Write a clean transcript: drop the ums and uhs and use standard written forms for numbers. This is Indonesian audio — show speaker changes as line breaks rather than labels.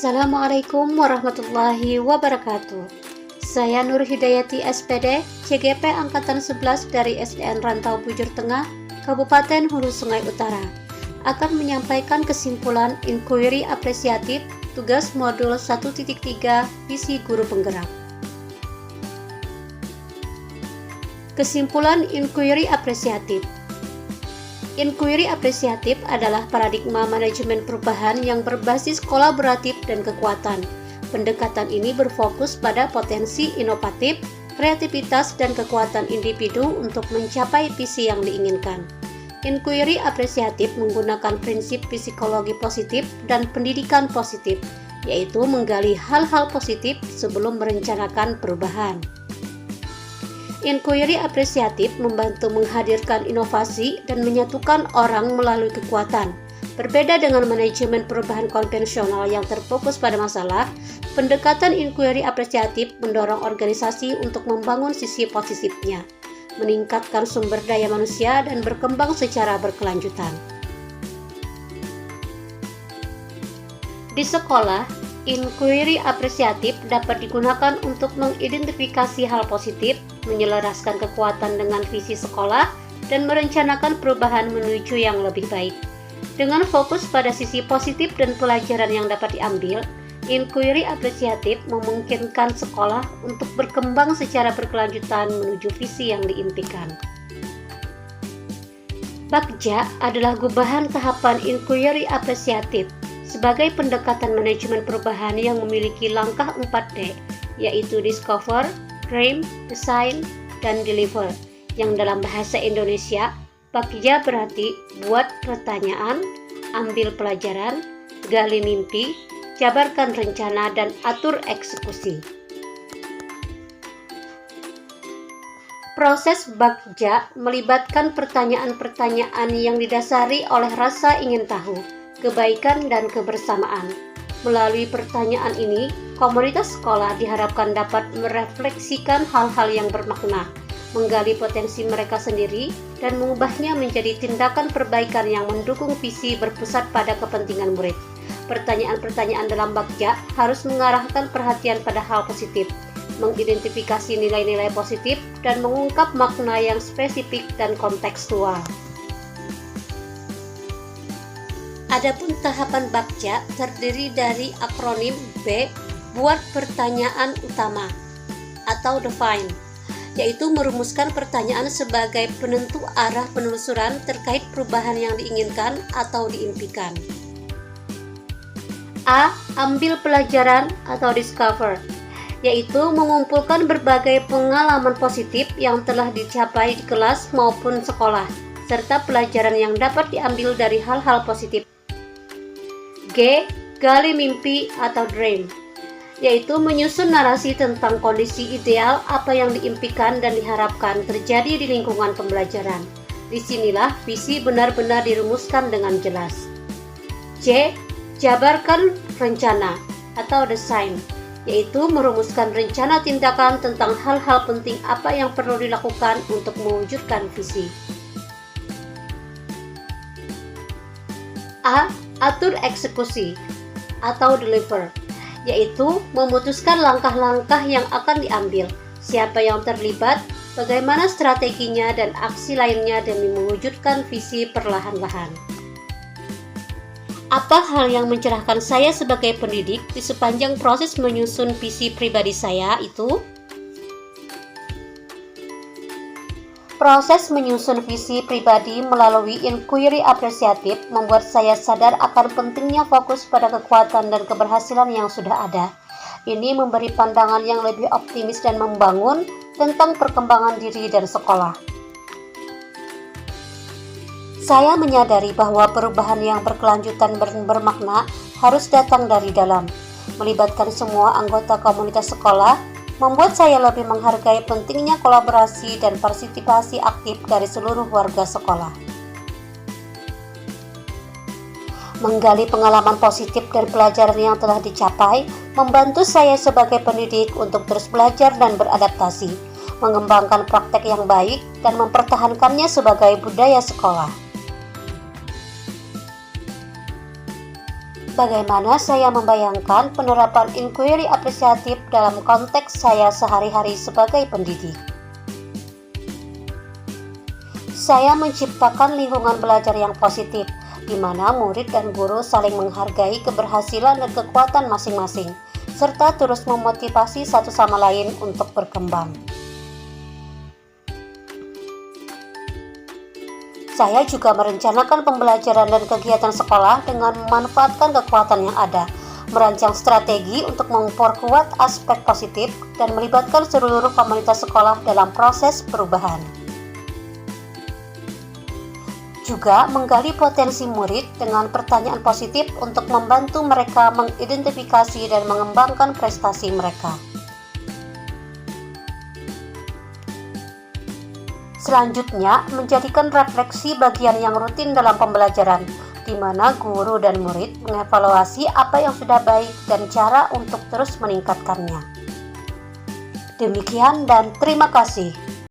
Assalamualaikum warahmatullahi wabarakatuh. Saya Nur Hidayati SPD, CGP Angkatan 11 dari SDN Rantau Bujur Tengah, Kabupaten Hulu Sungai Utara, akan menyampaikan kesimpulan inquiry apresiatif tugas modul 1.3 visi guru penggerak. Kesimpulan inquiry apresiatif. Inquiry apresiatif adalah paradigma manajemen perubahan yang berbasis kolaboratif dan kekuatan. Pendekatan ini berfokus pada potensi inovatif, kreativitas, dan kekuatan individu untuk mencapai visi yang diinginkan. Inquiry apresiatif menggunakan prinsip psikologi positif dan pendidikan positif, yaitu menggali hal-hal positif sebelum merencanakan perubahan. Inquiry apresiatif membantu menghadirkan inovasi dan menyatukan orang melalui kekuatan. Berbeda dengan manajemen perubahan konvensional yang terfokus pada masalah, pendekatan inquiry apresiatif mendorong organisasi untuk membangun sisi positifnya, meningkatkan sumber daya manusia, dan berkembang secara berkelanjutan. Di sekolah, inquiry apresiatif dapat digunakan untuk mengidentifikasi hal positif, menyelaraskan kekuatan dengan visi sekolah, dan merencanakan perubahan menuju yang lebih baik. Dengan fokus pada sisi positif dan pelajaran yang dapat diambil, inquiry apresiatif memungkinkan sekolah untuk berkembang secara berkelanjutan menuju visi yang diimpikan. Bagja adalah gubahan tahapan inquiry apresiatif sebagai pendekatan manajemen perubahan yang memiliki langkah 4D, yaitu discover, frame, design, dan deliver, yang dalam bahasa Indonesia, Bagja berarti buat pertanyaan, ambil pelajaran, gali mimpi, jabarkan rencana, dan atur eksekusi. Proses Bagja melibatkan pertanyaan-pertanyaan yang didasari oleh rasa ingin tahu, kebaikan, dan kebersamaan. Melalui pertanyaan ini, komunitas sekolah diharapkan dapat merefleksikan hal-hal yang bermakna, menggali potensi mereka sendiri, dan mengubahnya menjadi tindakan perbaikan yang mendukung visi berpusat pada kepentingan murid. Pertanyaan-pertanyaan dalam Bagja harus mengarahkan perhatian pada hal positif, mengidentifikasi nilai-nilai positif, dan mengungkap makna yang spesifik dan kontekstual. Adapun tahapan Bagja terdiri dari akronim B, buat pertanyaan utama, atau define, yaitu merumuskan pertanyaan sebagai penentu arah penelusuran terkait perubahan yang diinginkan atau diimpikan. A, ambil pelajaran atau discover, yaitu mengumpulkan berbagai pengalaman positif yang telah dicapai di kelas maupun sekolah, serta pelajaran yang dapat diambil dari hal-hal positif. G, gali mimpi atau dream, yaitu menyusun narasi tentang kondisi ideal apa yang diimpikan dan diharapkan terjadi di lingkungan pembelajaran. Disinilah visi benar-benar dirumuskan dengan jelas. C, jabarkan rencana atau design, yaitu merumuskan rencana tindakan tentang hal-hal penting apa yang perlu dilakukan untuk mewujudkan visi. A, atur eksekusi atau deliver, yaitu memutuskan langkah-langkah yang akan diambil, siapa yang terlibat, bagaimana strateginya, dan aksi lainnya demi mewujudkan visi perlahan-lahan. Apa hal yang mencerahkan saya sebagai pendidik di sepanjang proses menyusun visi pribadi saya itu? Proses menyusun visi pribadi melalui inquiry apresiatif membuat saya sadar akan pentingnya fokus pada kekuatan dan keberhasilan yang sudah ada. Ini memberi pandangan yang lebih optimis dan membangun tentang perkembangan diri dan sekolah. Saya menyadari bahwa perubahan yang berkelanjutan dan bermakna harus datang dari dalam, melibatkan semua anggota komunitas sekolah, membuat saya lebih menghargai pentingnya kolaborasi dan partisipasi aktif dari seluruh warga sekolah. Menggali pengalaman positif dan pelajaran yang telah dicapai membantu saya sebagai pendidik untuk terus belajar dan beradaptasi, mengembangkan praktek yang baik, dan mempertahankannya sebagai budaya sekolah. Bagaimana saya membayangkan penerapan inquiry apresiatif dalam konteks saya sehari-hari sebagai pendidik? Saya menciptakan lingkungan belajar yang positif, di mana murid dan guru saling menghargai keberhasilan dan kekuatan masing-masing, serta terus memotivasi satu sama lain untuk berkembang. Saya juga merencanakan pembelajaran dan kegiatan sekolah dengan memanfaatkan kekuatan yang ada, merancang strategi untuk memperkuat aspek positif, dan melibatkan seluruh komunitas sekolah dalam proses perubahan. Juga menggali potensi murid dengan pertanyaan positif untuk membantu mereka mengidentifikasi dan mengembangkan prestasi mereka. Selanjutnya, menjadikan refleksi bagian yang rutin dalam pembelajaran, di mana guru dan murid mengevaluasi apa yang sudah baik dan cara untuk terus meningkatkannya. Demikian dan terima kasih.